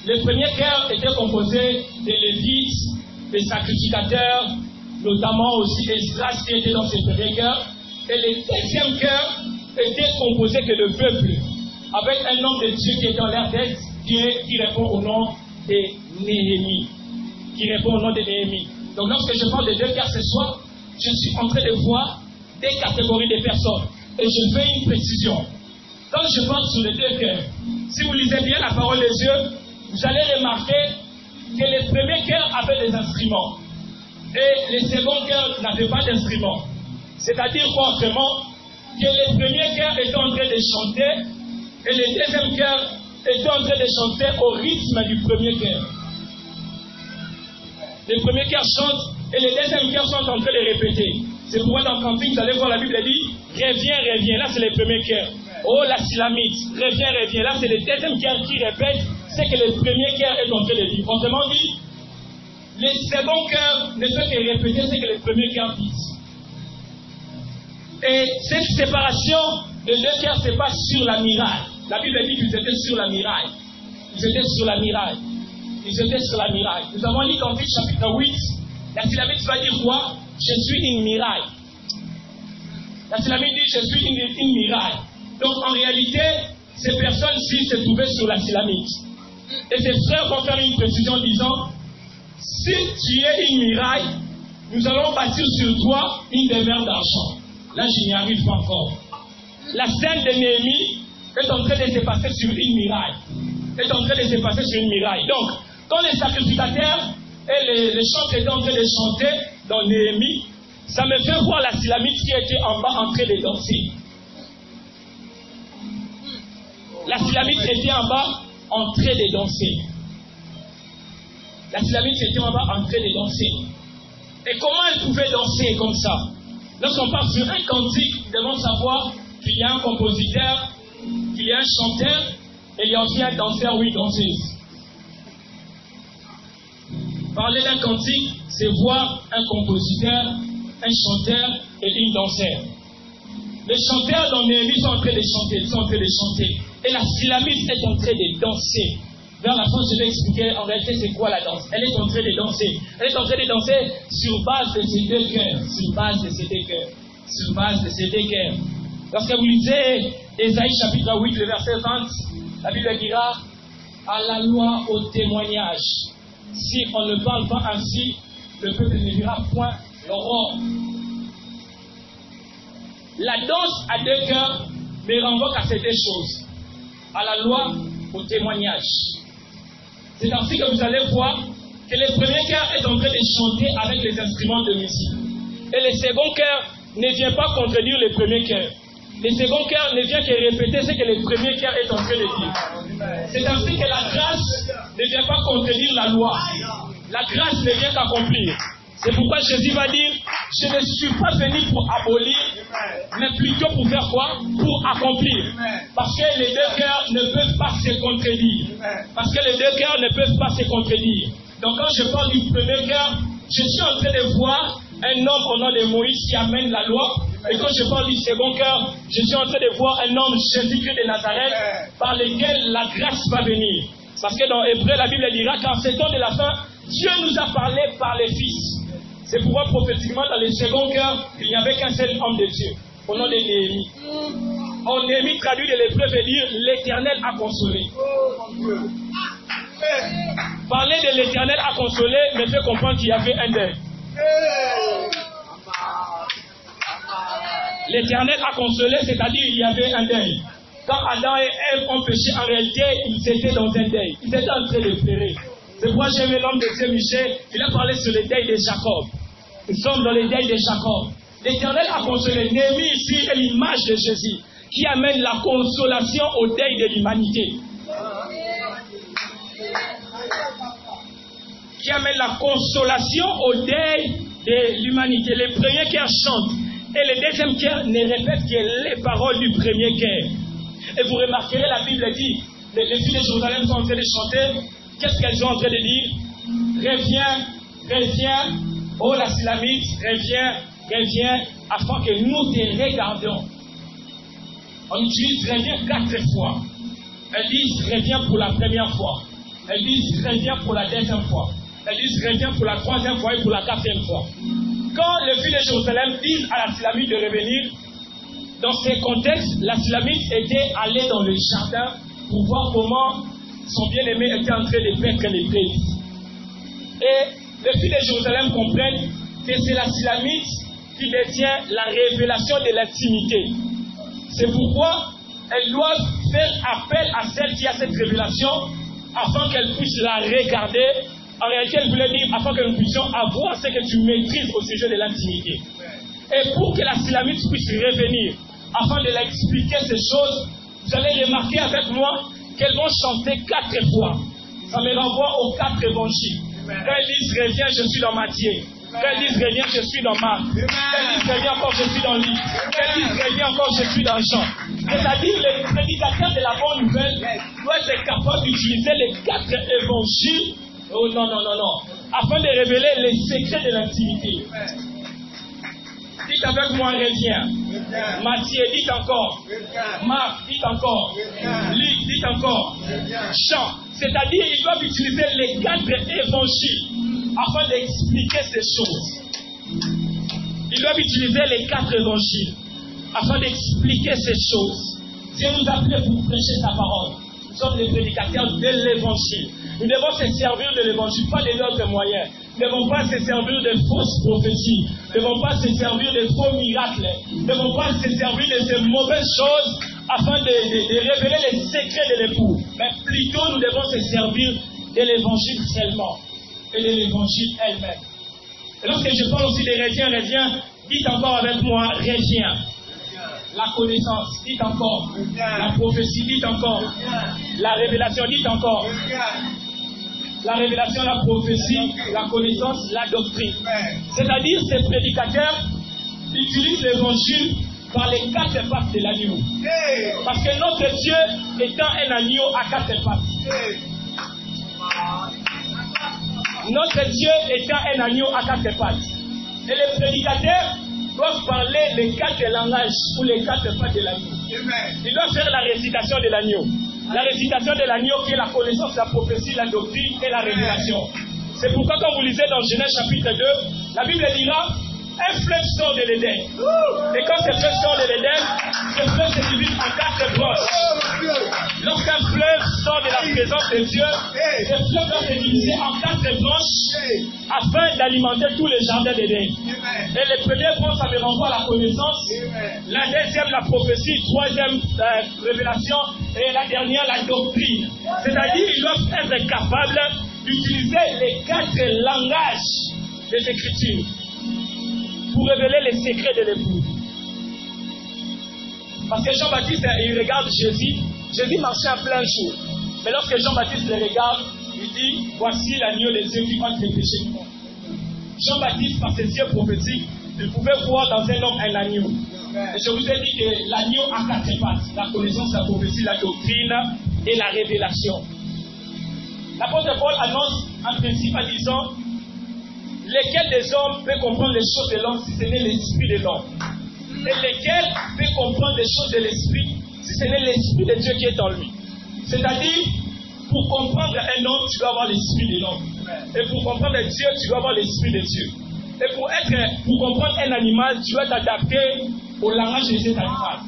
le premier cœur était composé des Lévites, des sacrificateurs, notamment aussi Esdras qui était dans ce premier cœur. Et le deuxième cœur était composé que le peuple, avec un homme de Dieu qui est dans leur tête, qui répond au nom de Néhémie. Donc lorsque je parle de 2 cœurs ce soir, je suis en train de voir des catégories de personnes. Et je fais une précision. Quand je parle sur les 2 cœurs, si vous lisez bien la parole de Dieu, vous allez remarquer que les premiers cœurs avaient des instruments. Et les seconds cœurs n'avaient pas d'instruments. C'est-à-dire quoi autrement? Que les premiers cœurs étaient en train de chanter et les deuxièmes cœurs étaient en train de chanter au rythme du premier cœur. Les premiers cœurs chantent et les deuxièmes cœurs sont en train de répéter. C'est pourquoi dans le Cantique, vous allez voir la Bible dit reviens. Là, c'est les premiers cœurs. Oh, la Sulamite, reviens. Là, c'est les deuxièmes cœurs qui répètent ce que le premier cœur est en train de dire. Autrement dit, les seconds cœurs ne font que répéter ce que les premiers cœurs disent. Et cette séparation de 2 cœurs se passe sur la muraille. La Bible dit qu'ils étaient sur la muraille. Ils étaient sur la muraille. Nous avons lu Cantique chapitre 8. La Sulamite va dire quoi? Je suis une muraille. La Sulamite dit je suis une muraille. Donc en réalité, ces personnes-ci se trouvaient sur la Sulamite. Et ces frères vont faire une précision en disant si tu es une muraille, nous allons bâtir sur toi une demeure d'argent. Là, je n'y arrive pas encore. La scène de Néhémie est en train de se passer sur une muraille. Donc, quand les sacrificateurs et les chants étaient en train de chanter dans Néhémie, ça me fait voir la Sulamite qui était en bas en train de danser. La Sulamite était en bas en train de danser. Et comment elle pouvait danser comme ça? Lorsqu'on parle sur un cantique, nous devons savoir qu'il y a un compositeur, qu'il y a un chanteur, et il y a aussi un danseur ou une danseuse. Parler d'un cantique, c'est voir un compositeur, un chanteur et une danseuse. Les chanteurs dans Néhémie sont en train de chanter, Et la Sulamite est en train de danser. Vers la fin, je vais expliquer en réalité c'est quoi la danse. Elle est en train de danser. Sur base de ces 2 cœurs. Lorsque vous lisez Ésaïe chapitre 8, le verset 20, la Bible dira à la loi, au témoignage. Si on ne parle pas ainsi, le peuple ne verra point l'aurore. La danse à 2 cœurs me renvoie à ces 2 choses. À la loi, au témoignage. C'est ainsi que vous allez voir que le premier cœur est en train de chanter avec les instruments de musique. Et le second cœur ne vient pas contredire le premier cœur. Le second cœur ne vient que répéter ce que le premier cœur est en train de dire. C'est ainsi que la grâce ne vient pas contredire la loi. La grâce ne vient qu'accomplir. C'est pourquoi Jésus va dire, je ne suis pas venu pour abolir, mais plutôt pour faire quoi? Pour accomplir. Parce que les deux cœurs ne peuvent pas se contredire. Parce que les deux cœurs ne peuvent pas se contredire. Donc quand je parle du premier cœur, je suis en train de voir un homme au nom de Moïse qui amène la loi. Et quand je parle du second cœur, je suis en train de voir un homme, Jésus-Christ de Nazareth, par lequel la grâce va venir. Parce que dans Hébreu, la Bible dira qu'en ces temps de la fin, Dieu nous a parlé par les fils. C'est pourquoi prophétiquement, dans le second cœur, il n'y avait qu'un seul homme de Dieu, au nom de Néhémie. Néhémie traduit de l'hébreu veut dire l'Éternel a consolé. Parler de l'Éternel a consolé me fait comprendre qu'il y avait un deuil. L'Éternel a consolé, c'est-à-dire il y avait un deuil. Quand Adam et Ève ont péché, en réalité, ils étaient dans un deuil. Ils étaient en train de pleurer. C'est pourquoi j'ai aimé l'homme de Dieu, Michel. Il a parlé sur le deuil de Jacob. Nous sommes dans le deuil de Jacob. L'Éternel a consolé. Néhémie ici est l'image de Jésus qui amène la consolation au deuil de l'humanité. Qui amène la consolation au deuil de l'humanité. Le premier cœur chante et le deuxième cœur ne répète que les paroles du premier cœur. Et vous remarquerez, la Bible dit, les filles de Jérusalem sont en train de chanter. Qu'est-ce qu'elles sont en train de dire? Reviens, reviens, oh la Sulamite, reviens, reviens, afin que nous te regardions. On utilise reviens 4 fois. Elles disent reviens pour la première fois. Elles disent reviens pour la deuxième fois. Elles disent reviens pour la troisième fois et pour la quatrième fois. Quand les filles de Jérusalem disent à la Sulamite de revenir, dans ces contextes, la Sulamite était allée dans le jardin pour voir comment son bien-aimé était en train de paître les prémices. Et les filles de Jérusalem comprennent que c'est la Sulamite qui détient la révélation de l'intimité. C'est pourquoi elles doivent faire appel à celle qui a cette révélation afin qu'elle puisse la regarder. En réalité, elle voulait dire afin que nous puissions avoir ce que tu maîtrises au sujet de l'intimité. Et pour que la Sulamite puisse revenir, afin de l'expliquer ces choses, vous allez remarquer avec moi qu'elles vont chanter 4 fois. Ça me renvoie aux 4 évangiles. Quand elles disent reviens, je suis dans Matthieu. Quand elles disent reviens, je suis dans Marc. Quand elles disent reviens encore, je suis dans Luc. Quand elles disent reviens encore, je suis dans Jean. C'est-à-dire, le prédicateur de la bonne nouvelle doit être capable d'utiliser les 4 évangiles. Oh non, non, non, non. Afin de révéler les secrets de l'intimité. Dites avec moi, reviens. Matthieu, dites encore. Marc, dites encore. Luc, dites encore. Jean. C'est-à-dire, ils doivent utiliser les 4 évangiles afin d'expliquer ces choses. Ils doivent utiliser les 4 évangiles afin d'expliquer ces choses. Dieu nous a appelés pour prêcher sa parole. Nous sommes les prédicateurs de l'évangile. Nous devons se servir de l'évangile, pas de d'autres moyens. Nous ne devons pas se servir de fausses prophéties. Nous ne devons pas se servir de faux miracles. Nous ne devons pas se servir de ces mauvaises choses afin de révéler les secrets de l'époux. Mais plutôt, nous devons se servir de l'évangile seulement et de l'évangile elle-même. Et lorsque je parle aussi de reviens, dites encore avec moi, reviens. La connaissance, dites encore. La prophétie, dites encore. La révélation, dites encore. La révélation, la prophétie, la connaissance, la doctrine. C'est-à-dire, ces prédicateurs utilisent l'évangile par les 4 pattes de l'agneau. Parce que notre Dieu étant un agneau à 4 pattes. Notre Dieu étant un agneau à 4 pattes. Et les prédicateurs doivent parler les 4 langages ou les 4 pattes de l'agneau. Ils doivent faire la récitation de l'agneau. La récitation de l'agneau qui est la connaissance, la prophétie, la doctrine et la révélation. C'est pourquoi quand vous lisez dans Genèse chapitre 2, la Bible dira un fleuve sort de l'Éden. Et quand ce fleuve sort de l'Éden, ce fleuve se divise en 4 branches. Lorsqu'un fleuve sort de la présence de Dieu, ce fleuve doit se diviser en 4 branches afin d'alimenter tous les jardins d'Éden. Et les premières branches, ça me renvoie à la connaissance. La deuxième, la prophétie. Troisième, révélation. Et la dernière, la doctrine. C'est-à-dire, ils doivent être capables d'utiliser les 4 langages des Écritures. pour révéler les secrets de l'époux. Parce que Jean-Baptiste, il regarde Jésus. Jésus marchait en plein jour. Mais lorsque Jean-Baptiste le regarde, il dit, voici l'agneau des yeux qui ôte les péchés du monde. Jean-Baptiste, par ses yeux prophétiques, il pouvait voir dans un homme un agneau. Et je vous ai dit que l'agneau a 4 pattes. La connaissance, la prophétie, la doctrine et la révélation. L'apôtre Paul annonce un principe en disant, lesquels des hommes peuvent comprendre les choses de l'homme si ce n'est l'esprit de l'homme? Et lesquels peuvent comprendre les choses de l'esprit si ce n'est l'esprit de Dieu qui est en lui? C'est-à-dire, pour comprendre un homme, tu dois avoir l'esprit de l'homme. Et pour comprendre Dieu, tu dois avoir l'esprit de Dieu. Et pour comprendre un animal, tu dois t'adapter au langage de cet animal.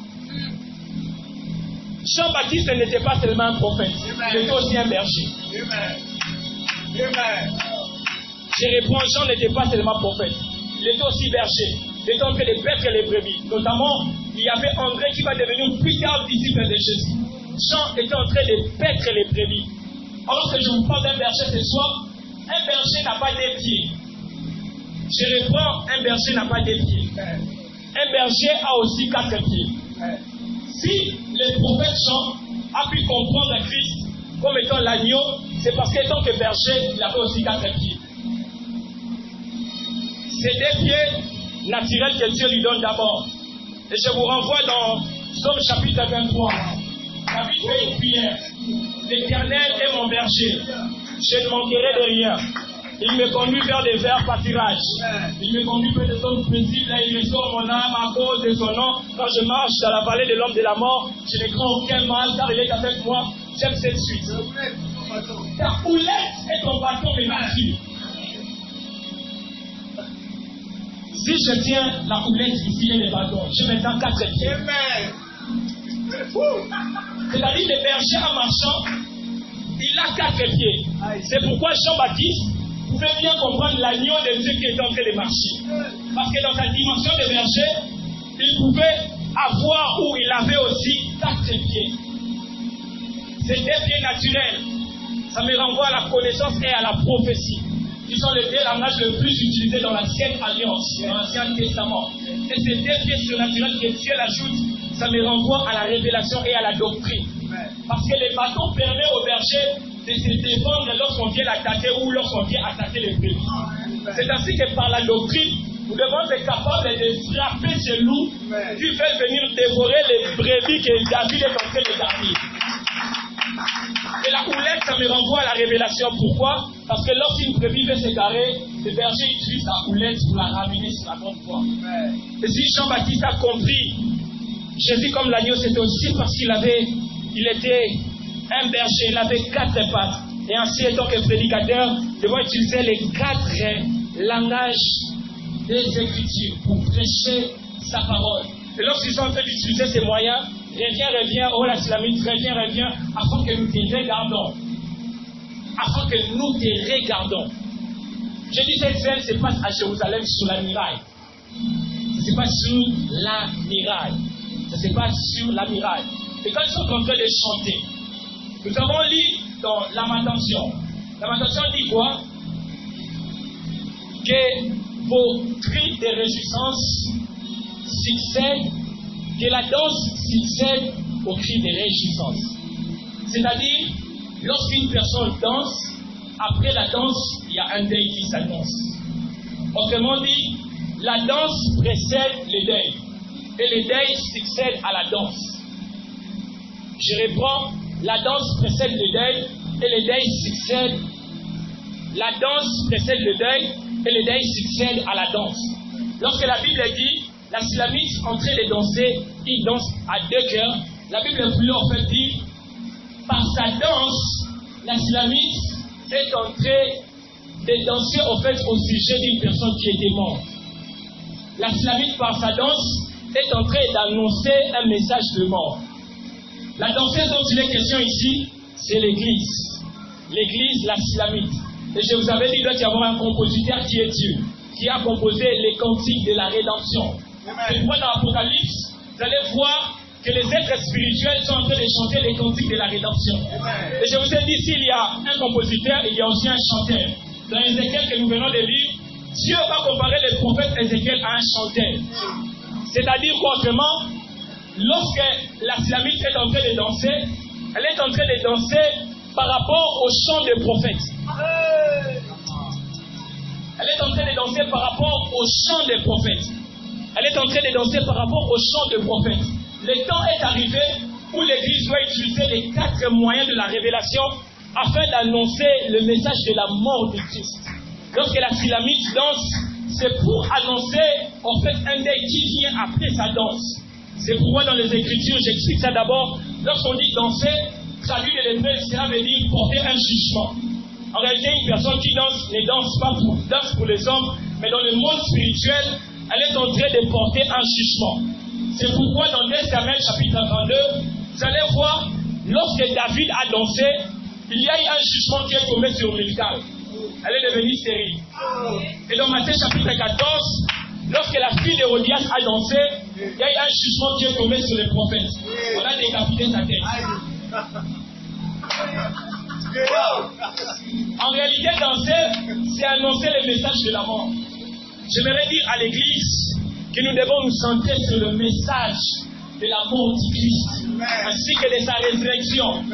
Jean-Baptiste n'était pas seulement un prophète, il était aussi un berger. Je reprends, Jean n'était pas seulement prophète, il était aussi berger. Il était en train de paître les brebis. Notamment, il y avait André qui va devenir plus tard disciple de Jésus. Jean était en train de paître les brebis. Alors que je vous parle d'un berger ce soir, un berger n'a pas des pieds. Je reprends, un berger n'a pas des pieds. Un berger a aussi 4 pieds. Si le prophète Jean a pu comprendre Christ comme étant l'agneau, c'est parce qu'étant que berger, il avait aussi 4 pieds. C'est 2 pieds naturels que Dieu lui donne d'abord. Et je vous renvoie dans Somme chapitre 23. David fait une prière. L'Éternel est mon berger. Je ne manquerai de rien. Il me conduit vers les verts pâturages. Il me conduit vers des zones paisibles et il restaure mon âme à cause de son nom. Quand je marche dans la vallée de l'homme de la mort, je ne crains aucun mal car il est avec moi. J'aime cette suite. Ta houlette et ton bâton me m'assure. Si je tiens la houlette ici et le bâton, je m'étends 4 pieds. C'est-à-dire le berger en marchant, il a 4 pieds. C'est pourquoi Jean-Baptiste pouvait bien comprendre l'agneau de Dieu qui est en train de marcher. Parce que dans sa dimension de berger, il pouvait avoir où il avait aussi 4 pieds. C'est 2 pieds naturels. Ça me renvoie à la connaissance et à la prophétie, qui sont les 2 langages les plus utilisés dans l'ancienne alliance, dans l'Ancien Testament. Et ces 2 pieds surnaturels que Dieu ajoute, ça me renvoie à la révélation et à la doctrine. Parce que les bâtons permettent aux bergers de se défendre lorsqu'on vient l'attaquer ou lorsqu'on vient attaquer les brebis. C'est ainsi que par la doctrine, nous devons être capables de frapper ce loup qui fait venir dévorer les brebis que David est en train de garder. Et la houlette, ça me renvoie à la révélation. Pourquoi? Parce que lorsqu'une brebis veut s'égarer, le berger utilise la houlette pour la ramener sur la bonne voie. Et si Jean-Baptiste a compris Jésus comme l'agneau, c'était aussi parce qu'il était un berger, il avait 4 pattes. Et ainsi, étant que prédicateur, devons utiliser les 4 langages des Écritures pour prêcher sa parole. Et lorsqu'ils sont en train d'utiliser ces moyens, reviens, oh la Sulamite, reviens, afin que nous te regardons. Afin que nous te regardons. Je dis cette scène se passe à Jérusalem sur la muraille. Ça se passe sur la muraille. Ça se passe sur la muraille. Et quand ils sont en train de chanter, nous avons lu dans Lamentation. Lamentation dit quoi? Que vos cris de réjouissance succèdent, que la danse succède aux cris de réjouissance. C'est-à-dire, lorsqu'une personne danse, après la danse, il y a un deuil qui s'annonce. Autrement dit, la danse précède le deuil. Et le deuil succède à la danse. Je reprends, la danse précède le deuil et le deuil succède. La danse précède le deuil et le deuil succède à la danse. Lorsque la Bible dit, la Sulamite en train de danser, il danse à 2 cœurs. La Bible voulait en fait dire, par sa danse, la Sulamite est en train de danser en fait au sujet d'une personne qui était morte. La Sulamite par sa danse est en train d'annoncer un message de mort. La danseuse dont il est question ici, c'est l'Église. L'Église, la Sulamite. Et je vous avais dit, il doit y avoir un compositeur qui est Dieu, qui a composé les cantiques de la rédemption. Et pourquoi dans l'Apocalypse, vous allez voir que les êtres spirituels sont en train de chanter les cantiques de la rédemption. Et je vous ai dit, s'il y a un compositeur, il y a aussi un chanteur. Dans Ézéchiel que nous venons de lire, Dieu va comparer le prophète Ézéchiel à un chanteur. C'est-à-dire qu'autrement, lorsque la Sulamite est en train de danser, elle est en train de danser par rapport au chant des prophètes. Elle est en train de danser par rapport au chant des prophètes. Elle est en train de danser par rapport au chant des prophètes. Le temps est arrivé où l'Église doit utiliser les 4 moyens de la révélation afin d'annoncer le message de la mort de Christ. Lorsque la Sulamite danse, c'est pour annoncer en fait un deuil qui vient après sa danse. C'est pourquoi dans les Écritures, j'explique ça d'abord. Lorsqu'on dit danser, traduit de l'hébreu, cela veut dire porter un jugement. En réalité, une personne qui danse ne danse pour les hommes, mais dans le monde spirituel, elle est en train de porter un jugement. C'est pourquoi dans 2 Samuel chapitre 32, vous allez voir, lorsque David a dansé, il y a eu un jugement qui est tombé sur Milcah. Elle est devenue stérile. Et dans Matthieu chapitre 14, lorsque la fille d'Hérodias a dansé, il y a eu un jugement qui est tombé sur les prophètes. On a décapité sa tête. En réalité, danser, c'est annoncer le message de la mort. J'aimerais dire à l'Église que nous devons nous centrer sur le message de la mort du Christ, ainsi que de sa résurrection,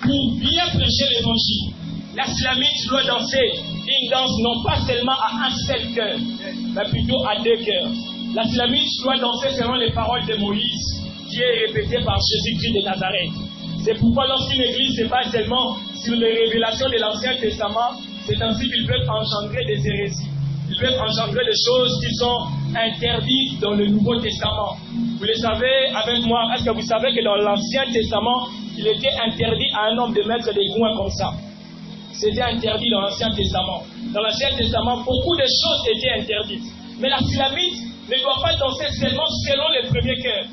pour bien prêcher l'Évangile. La Sulamite doit danser une danse non pas seulement à un seul cœur, mais plutôt à 2 cœurs. La Sulamite doit danser selon les paroles de Moïse, qui est répétée par Jésus-Christ de Nazareth. C'est pourquoi lorsqu'une église se base seulement sur les révélations de l'Ancien Testament, c'est ainsi qu'ils peuvent engendrer des hérésies. Ils peuvent engendrer des choses qui sont interdites dans le Nouveau Testament. Vous le savez avec moi, est-ce que vous savez que dans l'Ancien Testament, il était interdit à un homme de mettre des goûts comme ça? C'était interdit dans l'Ancien Testament. Dans l'Ancien Testament, beaucoup de choses étaient interdites. Mais la Sulamite ne doit pas danser seulement selon le premier cœur.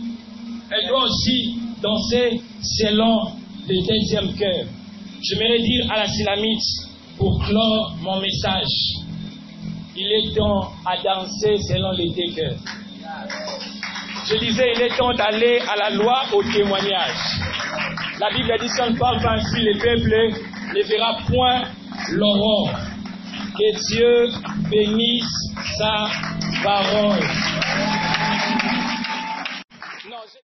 Elle doit aussi danser selon le 2e cœur. J'aimerais dire à la Sulamite, pour clore mon message, il est temps à danser selon les 2 cœurs. Je disais, il est temps d'aller à la loi, au témoignage. La Bible dit, si on ne parle pas ainsi, le peuple ne verra point l'aurore. Que Dieu bénisse sa parole.